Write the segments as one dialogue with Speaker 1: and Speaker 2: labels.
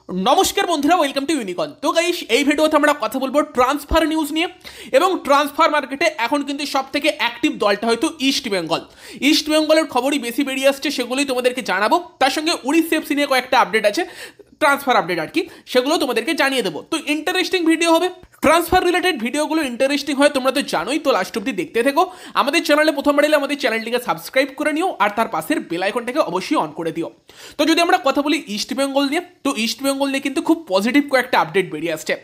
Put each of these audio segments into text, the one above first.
Speaker 1: নমস্কার বন্ধুরা, welcome to ইউনিকন। তো গাইস, এই ভিডিওতে আমরা কথা বলবো ট্রান্সফার নিউজ নিয়ে। এবং ট্রান্সফার মার্কেটে এখন কিন্তু সব থেকে অ্যাক্টিভ দলটা হয়তো ইস্ট বেঙ্গল। ইস্ট বেঙ্গলের খবরই বেশি বেরিয়ে আসছে, সেগুলোই তোমাদেরকে জানাবো। তার সঙ্গে উড়িষ্যা এফসি নিয়ে কয়েকটা আপডেট আছে, ট্রান্সফার আপডেট আর কি, সেগুলো তোমাদেরকে জানিয়ে দেবো। তো ইন্টারেস্টিং ভিডিও হবে, ট্রান্সফার রিলেটেড ভিডিওগুলো ইন্টারেস্টিং হয়, তোমরা তো জানোই। তো লাস্ট অব্দি দেখতে থেকো। আমাদের চ্যানেলে প্রথমবার এলে আমাদের চ্যানেলটিকে সাবস্ক্রাইব করে নিও, আর তার পাশের বেল আইকনটাকে অবশ্যই অন করে দিও। তো যদি আমরা কথা বলি ইস্ট বেঙ্গল নিয়ে, তো ইস্ট বেঙ্গল নিয়ে কিন্তু খুব পজিটিভ কয়েকটা আপডেট বেরিয়ে আসছে।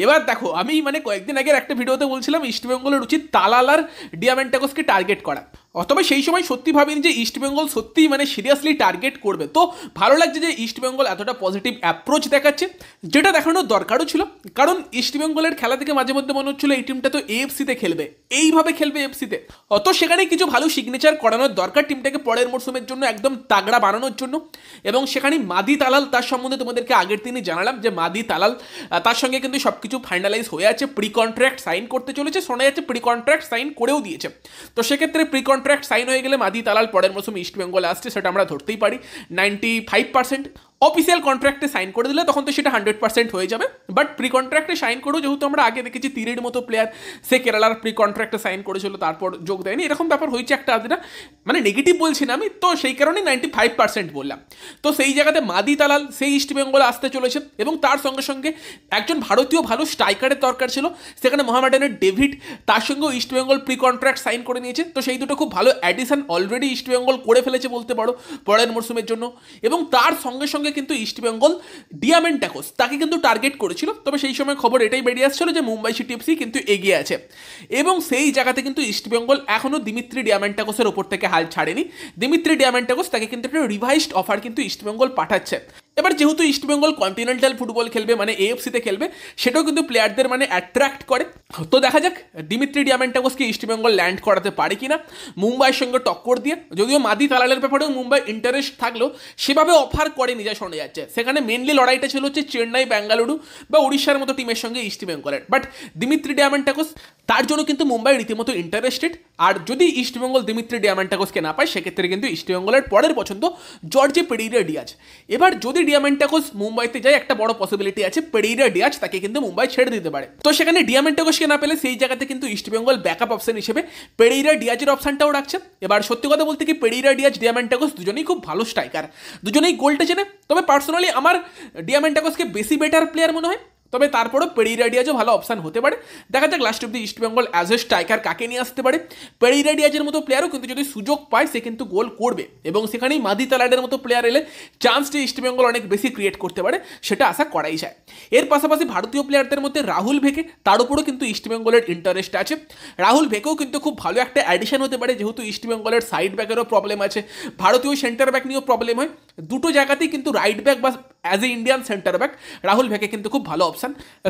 Speaker 1: এবার দেখো, আমি কয়েকদিন আগের একটা ভিডিওতে বলছিলাম ইস্ট বেঙ্গলের উচিত তালাল আর ডিয়ামেন্টাকোসকে টার্গেট করা। তবে সেই সময় সত্যি ভাবিনি যে ইস্ট বেঙ্গল সত্যিই সিরিয়াসলি টার্গেট করবে। তো ভালো লাগছে যে ইস্ট বেঙ্গল এতটা পজিটিভ অ্যাপ্রোচ দেখাচ্ছে, যেটা দেখানোর দরকারও ছিল। কারণ ইস্ট বেঙ্গলের খেলা থেকে মাঝে মধ্যে মনে হচ্ছিল এই টিমটা তো এএফসিতে খেলবে, এইভাবে খেলবে এফসিতে। তো সেখানে কিছু ভালো সিগনেচার করানোর দরকার টিমটাকে পরের মরশুমের জন্য একদম তাগড়া বানানোর জন্য। এবং সেখানে মাদি তালাল, তার সম্বন্ধে তোমাদেরকে আগের দিনই জানালাম যে মাদি তালাল, তার সঙ্গে কিন্তু সব কিছু ফাইনালাইজ হয়ে আছে। প্রি কন্ট্রাক্ট সাইন করতে চলেছে, শোনা যাচ্ছে প্রি কন্ট্রাক্ট সাইন করেও দিয়েছে। তো সেক্ষেত্রে প্রি কন্ট্রাক্ট সাইন হয়ে গেলে মাদি তালাল পরের মৌসুম ইস্ট বেঙ্গলে আসছে, সেটা আমরা ধরতেই পারি 95%। অফিসিয়াল কন্ট্রাক্টে সাইন করে দিলে তখন তো সেটা 100% হয়ে যাবে। বাট প্রি কন্ট্রাক্টে সাইন করেও, যেহেতু আমরা আগে দেখেছি তিরির মতো প্লেয়ার সে কেরালার প্রি কন্ট্রাক্টে সাইন করেছিল, তারপর যোগ দেয়নি, এরকম ব্যাপার হয়েছে একটা আধটা। নেগেটিভ বলছি না আমি, তো সেই কারণেই 95% বললাম। তো সেই জায়গাতে মাদি তালাল সেই ইস্ট বেঙ্গলে আসতে চলেছে। এবং তার সঙ্গে সঙ্গে একজন ভারতীয় ভালো স্ট্রাইকারের দরকার ছিল, সেখানে মোহামেডানের ডেভিড, তার সঙ্গেও East Bengal pre contract sign করে নিয়েছে। তো সেই দুটো খুব ভালো অ্যাডিশন অলরেডি ইস্ট বেঙ্গল করে ফেলেছে বলতে পারো পরের মরশুমের জন্য। এবং তার সঙ্গে সঙ্গে কিন্তু ইস্ট বেঙ্গল ডিয়ামেন্টাকোস তাকে কিন্তু টার্গেট করেছিল। তবে সেই সময় খবর এটাই বেরিয়ে আসছিল যে মুম্বাই সিটি এফসি কিন্তু এগিয়ে আছে। এবং সেই জায়গাতে কিন্তু ইস্ট বেঙ্গল এখনও দিমিত্রি ডিয়ামেন্টাকোসের ওপর থেকে হাল ছাড়েনি। দিমিত্রি ডিয়ামেন্টাকোস তাকে কিন্তু একটা রিভাইসড অফার কিন্তু ইস্ট বেঙ্গল পাঠাচ্ছে। এবার যেহেতু ইস্ট বেঙ্গল কন্টিনেন্টাল ফুটবল খেলবে, এএফসিতে খেলবে, সেটাও কিন্তু প্লেয়ারদের অ্যাট্রাক্ট করে। তো দেখা যাক দিমিত্রি ডিয়ামেন্টাকোসকে ইস্ট বেঙ্গল ল্যান্ড করাতে পারে কিনা মুম্বাইয়ের সঙ্গে টক্কর দিয়ে। যদিও মাদি তালালের ব্যাপারেও মুম্বাই ইন্টারেস্ট থাকলেও সেভাবে অফার করেনি যা শোনা যাচ্ছে। সেখানে মেনলি লড়াইটা ছিল হচ্ছে চেন্নাই, বেঙ্গালুরু বা উড়িষ্যার মতো টিমের সঙ্গে ইস্ট বেঙ্গলের। বাট দিমিত্রি ডিয়ামেন্টাকোস, তার জন্য কিন্তু মুম্বাই রীতিমতো ইন্টারেস্টেড। আর যদি ইস্ট বেঙ্গল দিমিত্রি ডিয়ামেন্টাকোসকে না পায়, সেক্ষেত্রে কিন্তু ইস্ট বেঙ্গলের পরের পছন্দ জর্জে পেরেইরা ডিয়াজ। এবার যদি ডিয়ামেন্টাকোস মুম্বাইতে যায়, একটা বড় পসিবিলিটি আছে পেরেইরা ডিয়াজ তাকে কিন্তু মুম্বাই ছেড়ে দিতে পারে। তো সেখানে ডিয়ামেন্টাকোসকে না পেলে সেই জায়গাতে কিন্তু ইস্ট বেঙ্গল ব্যাকআপ অপশন হিসেবে পেরেইরা ডিয়াজের অপশনটাও রাখছে। এবার সত্যি কথা বলতে কি, পেরেইরা ডিয়াজ, ডিয়ামেন্টাকোস দুজনেই খুব ভালো স্ট্রাইকার, দুজনেই গোলটা চেনে। তবে পার্সোনালি আমার ডিয়ামেন্টাকোসকে বেশি বেটার প্লেয়ার মনে হয়। তবে তারপরেও পেরেইরা ডিয়াজও ভালো অপশান হতে পারে। দেখা যাক লাস্ট অব্দি east Bengal as a striker কাকে নিয়ে আসতে পারে। পেরেইরা ডিয়াজের মতো প্লেয়ারও কিন্তু যদি সুযোগ পায়, সে কিন্তু গোল করবে। এবং সেখানেই মাদি তালাডের মতো প্লেয়ার এলে চান্সটি ইস্ট বেঙ্গল অনেক বেশি ক্রিয়েট করতে পারে, সেটা আশা করাই যায়। এর পাশাপাশি ভারতীয় প্লেয়ারদের মধ্যে রাহুল ভেকে, তার উপরেও কিন্তু ইস্ট বেঙ্গলের ইন্টারেস্ট আছে। রাহুল ভেকেও কিন্তু খুব ভালো একটা অ্যাডিশন হতে পারে, যেহেতু ইস্ট বেঙ্গলের সাইড ব্যাকেরও প্রবলেম আছে, ভারতীয় সেন্টার ব্যাক নিয়েও প্রবলেম হয়। দুটো জায়গাতেই কিন্তু রাইট ব্যাক বা as a Indian centre back Rahul Bheke কিন্তু খুব ভালো অপশান।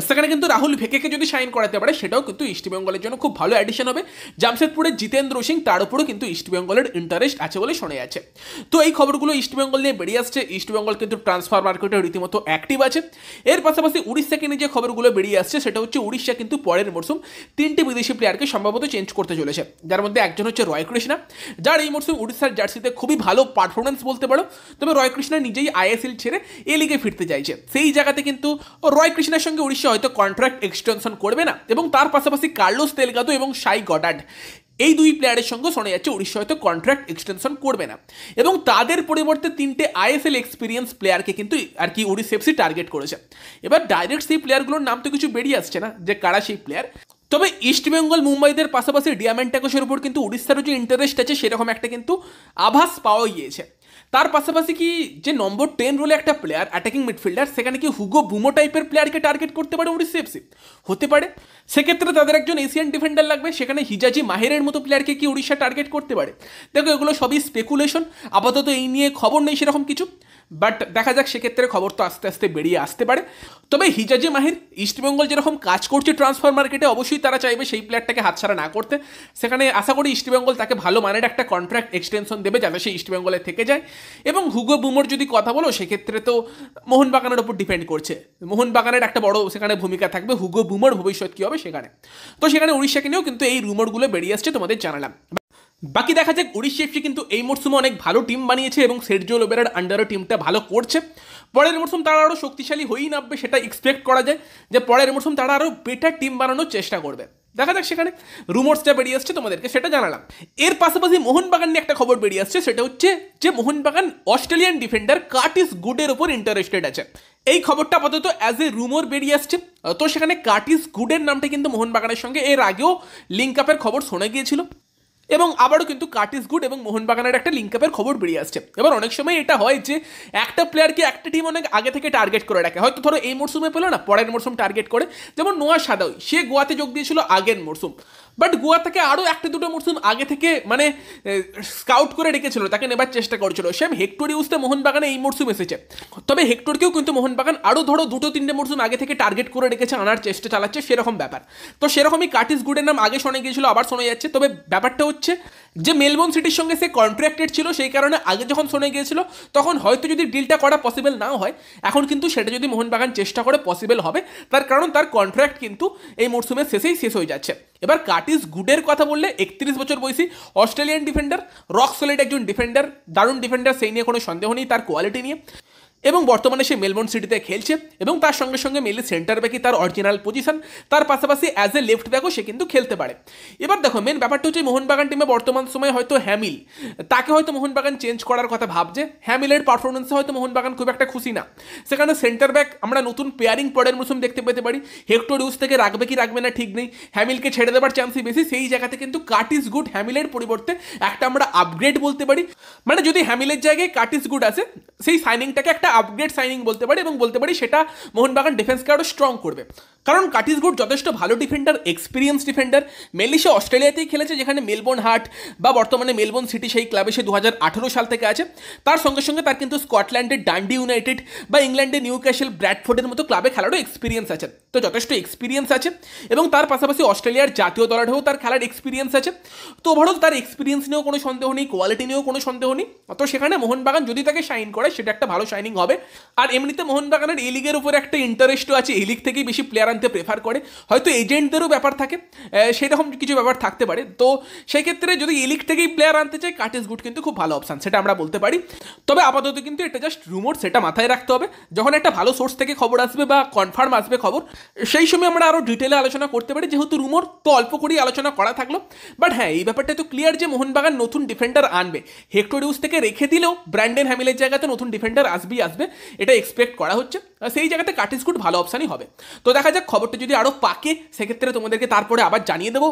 Speaker 1: সেখানে কিন্তু রাহুল ভেকেকে যদি সাইন করাতে পারে, সেটাও কিন্তু ইস্ট বেঙ্গলের জন্য খুব ভালো অ্যাডিশন হবে। জামশেদপুরের জিতেন্দ্র সিং, তার উপরেও কিন্তু ইস্ট বেঙ্গলের ইন্টারেস্ট আছে বলে শোনা যাচ্ছে। তো এই খবরগুলো ইস্ট বেঙ্গল নিয়ে বেরিয়ে আসছে। ইস্ট বেঙ্গল কিন্তু ট্রান্সফার মার্কেটে রীতিমতো অ্যাক্টিভ আছে। এর পাশাপাশি উড়িষ্যাকে নিয়ে যে খবরগুলো বেরিয়ে আসছে, সেটা হচ্ছে উড়িষ্যা কিন্তু পরের মরশুম 3টি বিদেশি প্লেয়ারকে সম্ভবত চেঞ্জ করতে চলেছে। যার মধ্যে একজন হচ্ছে রয় কৃষ্ণা, যার এই মরশুম উড়িষ্যার জার্সিতে খুবই ভালো পারফরমেন্স বলতে পারো। তবে রয় কৃষ্ণা নিজেই আইএসএল ছেড়ে এ লিগে ফিরতে চাইছে। সেই জায়গাতে কিন্তু রয় কৃষ্ণার সঙ্গে উড়িষ্যা হয়তো কন্ট্রাক্ট এক্সটেনশন করবে না। এবং তার পাশাপাশি কার্লোস তেলগাদো এবং সাই গডার্ড, এই দুই প্লেয়ারের সঙ্গে শোনা যাচ্ছে উড়িষ্যা হয়তো কন্ট্রাক্ট এক্সটেনশন করবে না। এবং তাদের পরিবর্তে 3টে আইএসএল এক্সপিরিয়েন্স প্লেয়ারকে কিন্তু আর কি উড়িষ্যা এফসি টার্গেট করেছে। এবার ডাইরেক্ট সেই প্লেয়ারগুলোর নাম তো কিছু বেরিয়ে আসছে না যে কারা সেই প্লেয়ার। তবে ইস্ট বেঙ্গল মুম্বাইদের পাশাপাশি ডিয়ামেন্টাকোসের উপর কিন্তু উড়িষ্যারও যে ইন্টারেস্ট আছে, সেরকম একটা কিন্তু আভাস পাওয়া গিয়েছে। তার পাশাপাশি কি যে নম্বর 10 রোলে একটা প্লেয়ার, অ্যাটাকিং মিডফিল্ডার, সেখানে কি হুগো বুমো টাইপের প্লেয়ারকে টার্গেট করতে পারে উড়িষ্যা এফসি? হতে পারে। সেক্ষেত্রে তাদের একজন এশিয়ান ডিফেন্ডার লাগবে, সেখানে হিজাজি মাহেরের মতো প্লেয়ারকে কি উড়িষ্যা টার্গেট করতে পারে? দেখো, এগুলো সবই স্পেকুলেশন, আপাতত এই নিয়ে খবর নেই সেরকম কিছু। বাট দেখা যাক, সেক্ষেত্রে খবর তো আস্তে আস্তে বেরিয়ে আসতে পারে। তবে হিজাজি মাহির, ইস্টবেঙ্গল যেরকম কাজ করছে ট্রান্সফার মার্কেটে, অবশ্যই তারা চাইবে সেই প্লেয়ারটাকে হাতছাড়া না করতে। সেখানে আশা করি ইস্টবেঙ্গল তাকে ভালো মানের একটা কন্ট্রাক্ট এক্সটেনশন দেবে, যাতে সে ইস্টবেঙ্গলে থেকে যায়। এবং হুগো বুমোর যদি কথা বলো, সেক্ষেত্রে তো মোহনবাগানের উপর ডিপেন্ড করছে। মোহনবাগানের একটা বড় সেখানে ভূমিকা থাকবে, হুগো বুমোর ভবিষ্যৎ কী হবে সেখানে। তো সেখানে উড়িষ্যাকে নিয়েও কিন্তু এই রুমোরগুলো বেরিয়ে আসছে, তোমাদের জানালাম। বাকি দেখা যাক ওড়িশা এফসি কিন্তু এই মরশুমে অনেক ভালো টিম বানিয়েছে এবং সের্জিও লোবেরার আন্ডারে টিমটা ভালো করছে। পরের মরশুম তারা আরও শক্তিশালী হয়েই নামবে, সেটা এক্সপেক্ট করা যায় যে পরের মরশুম তারা আরও বেটার টিম বানানোর চেষ্টা করবে। দেখা যাক সেখানে রুমোর্সটা বেরিয়ে আসছে, তোমাদেরকে সেটা জানালাম। এর পাশাপাশি মোহনবাগান নিয়ে একটা খবর বেরিয়ে আসছে, সেটা হচ্ছে যে মোহনবাগান অস্ট্রেলিয়ান ডিফেন্ডার কার্টিস গুডের উপর ইন্টারেস্টেড আছে। এই খবরটা আপাতত অ্যাজ এ রুমোর বেরিয়ে আসছে। তো সেখানে কার্টিস গুডের নামটা কিন্তু মোহনবাগানের সঙ্গে এর আগেও লিঙ্ক আপের খবর শোনা গিয়েছিল এবং আবারও কিন্তু কার্টিস গুড এবং মোহনবাগানের একটা লিঙ্ক আপের খবর বেরিয়ে আসছে। এবার অনেক সময় এটা হয় যে একটা প্লেয়ারকে একটা টিম অনেক আগে থেকে টার্গেট করে রাখে, হয়তো ধরো এই মরশুমে পেলো না, পরের মরশুম টার্গেট করে। যেমন নোয়া সাদাই, সে গোয়াতে যোগ দিয়েছিল আগের মরশুম, বাট গোয়া থেকে আরও একটা দুটো মরশুম আগে থেকে মানে স্কাউট করে রেখেছিল, তাকে নেবার চেষ্টা করছিল। সেম হেক্টর ইউজতে মোহনবাগানে এই মরশুম এসেছে, তবে হেক্টরকেও কিন্তু মোহনবাগান আরও ধরো দুটো তিনটে মরশুম আগে থেকে টার্গেট করে রেখেছে, আনার চেষ্টা চালাচ্ছে, সেরকম ব্যাপার। তো সেরকমই কার্টিস গুডের নাম আগে শোনা গিয়েছিল, আবার শোনা যাচ্ছে। তবে ব্যাপারটা হচ্ছে যে মেলবোর্ন সিটির সঙ্গে সে কন্ট্রাক্টেড ছিল, সেই কারণে আগে যখন শোনা গিয়েছিল তখন হয়তো যদি ডিলটা করা পসিবল নাও হয়, এখন কিন্তু সেটা যদি মোহনবাগান চেষ্টা করে পসিবল হবে, তার কারণ তার কন্ট্রাক্ট কিন্তু এই মরশুমের শেষেই শেষ হয়ে যাচ্ছে। এবার কার্টিস গুডের কথা বললে 31 বছর বয়সী অস্ট্রেলিয়ান ডিফেন্ডার, রক সলিড একজন ডিফেন্ডার, দারুণ ডিফেন্ডার, সেই নিয়ে কোনো সন্দেহ নেই তার কোয়ালিটি নিয়ে। এবং বর্তমানে সে মেলবোর্ন সিটিতে খেলছে এবং তার সঙ্গে সঙ্গে মেলে সেন্টার ব্যাকই তার অরিজিনাল পজিশন, তার পাশাপাশি অ্যাজ এ লেফট ব্যাকও সে কিন্তু খেলতে পারে। এবার দেখো মেন ব্যাপারটা হচ্ছে মোহনবাগান টিমে বর্তমান সময়ে হয়তো হ্যামিল, তাকে হয়তো মোহনবাগান চেঞ্জ করার কথা ভাবছে। হ্যামিলের পারফরমেন্সে হয়তো মোহনবাগান খুব একটা খুশি না। সেখানে সেন্টার ব্যাক আমরা নতুন পেয়ারিং পরের মৌসুম দেখতে পেতে পারি। হেক্টর ইউজ থেকে রাখবে কি রাখবে না ঠিক নেই, হ্যামিলকে ছেড়ে দেওয়ার চান্সই বেশি। সেই জায়গাতে কিন্তু কার্টিস গুড হ্যামিলের পরিবর্তে একটা আমরা আপগ্রেড বলতে পারি। মানে যদি হ্যামিলের জায়গায় কার্টিস গুড আসে, সেই সাইনিংটাকে একটা আপগ্রেড সাইনিং বলতে পারি, এবং বলতে পারি সেটা মোহনবাগান ডিফেন্সকে আরও স্ট্রং করবে। কারণ কার্টিস গুড যথেষ্ট ভালো ডিফেন্ডার, এক্সপিরিয়েন্স ডিফেন্ডার। মেনলি সে অস্ট্রেলিয়াতেই খেলেছে, যেখানে মেলবোর্ন হার্ট বা বর্তমানে মেলবোর্ন সিটি সেই ক্লাবে সে 2018 সাল থেকে আছে। তার সঙ্গে সঙ্গে তার কিন্তু স্কটল্যান্ডের ডান্ডি ইউনাইটেড বা ইংল্যান্ডের নিউক্যাসল ব্র্যাডফোর্ডের মতো ক্লাবে খেলারও এক্সপিরিয়েন্স আছে। তো যথেষ্ট এক্সপিরিয়েন্স আছে এবং তার পাশাপাশি অস্ট্রেলিয়ার জাতীয় দলেও তার খেলার এক্সপিরিয়েন্স আছে। তো ওভারঅল তার এক্সপিরিয়েন্স নিয়েও কোনো সন্দেহ নেই, কোয়ালিটি নিয়েও কোনো সন্দেহ নেই। তো সেখানে মোহনবাগান যদি তাকে শাইন করে, সেটা একটা ভালো শাইনিং হবে। আর এমনিতে মোহনবাগানের এই লিগের উপর একটা ইন্টারেস্টও আছে, এই লিগ থেকেই বেশি প্লেয়ার আনতে প্রেফার করে, হয়তো এজেন্টদেরও ব্যাপার থাকে, সেরকম কিছু ব্যাপার থাকতে পারে। তো সেই ক্ষেত্রে যদি এই লিগ থেকেই প্লেয়ার আনতে চাই, কার্টিস গুড কিন্তু খুব ভালো অপশান, সেটা আমরা বলতে পারি। তবে আপাতত কিন্তু এটা জাস্ট রুমোর, সেটা মাথায় রাখতে হবে। যখন একটা ভালো সোর্স থেকে খবর আসবে বা কনফার্ম আসবে খবর, সেই সময় আমরা আরও ডিটেলে আলোচনা করতে পারি। যেহেতু রুমোর, তো অল্প করেই আলোচনা করা থাকলো। বাট হ্যাঁ, এই ব্যাপারটা তো ক্লিয়ার যে মোহনবাগান নতুন ডিফেন্ডার আনবে। হেক্টর ইউজ থেকে রেখে দিলেও ব্র্যান্ডেন হ্যামিলের জায়গাতে নতুন ডিফেন্ডার আসবে, এটা এক্সপেক্ট করা হচ্ছে। সেই জায়গাতে কার্টিস গুড ভালো অপশানই হবে। তো দেখা যাক খবরটা যদি আরও পাকে, সেক্ষেত্রে তোমাদেরকে তারপরে আবার জানিয়ে দেবো।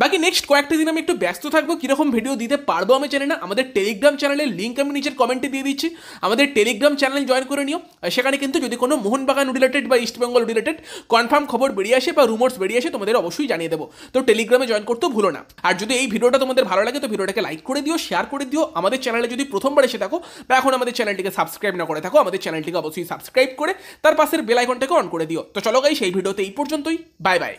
Speaker 1: বাকি নেক্সট কয়েকটা দিন আমি একটু ব্যস্ত থাকবো, কীরকম ভিডিও দিতে পারবো আমি জানি না। আমাদের টেলিগ্রাম চ্যানেলের লিঙ্ক আমি নিচের কমেন্টে দিয়ে দিচ্ছি, আমাদের টেলিগ্রাম চ্যানেল জয়েন করে নিও। সেখানে কিন্তু যদি কোনো মোহনবাগান রিলেটেড বা ইস্টবেঙ্গল রিলেটেড কনফার্ম খবর বেরিয়ে আসে বা রুমার্স বেরিয়ে আসে, তোমাদের অবশ্যই জানিয়ে দেবো। তো টেলিগ্রামে জয়েন করতেও ভুলো না। আর যদি এই ভিডিওটা তোমাদের ভালো লাগে, তো ভিডিওটাকে লাইক করে দিও, শেয়ার করে দিও। আমাদের চ্যানেলে যদি প্রথমবার এসে থাকো বা এখন আমাদের চ্যানেলটিকে সাবস্ক্রাইব না করে থাকো, আমাদের চ্যানেলটিকে অবশ্যই সাবস্ক্রাইব করে তার পাশের বেল আইকনটাকে অন করে দিও। তো চলো গাইস, সেই ভিডিওতে এই পর্যন্তই। Bye bye.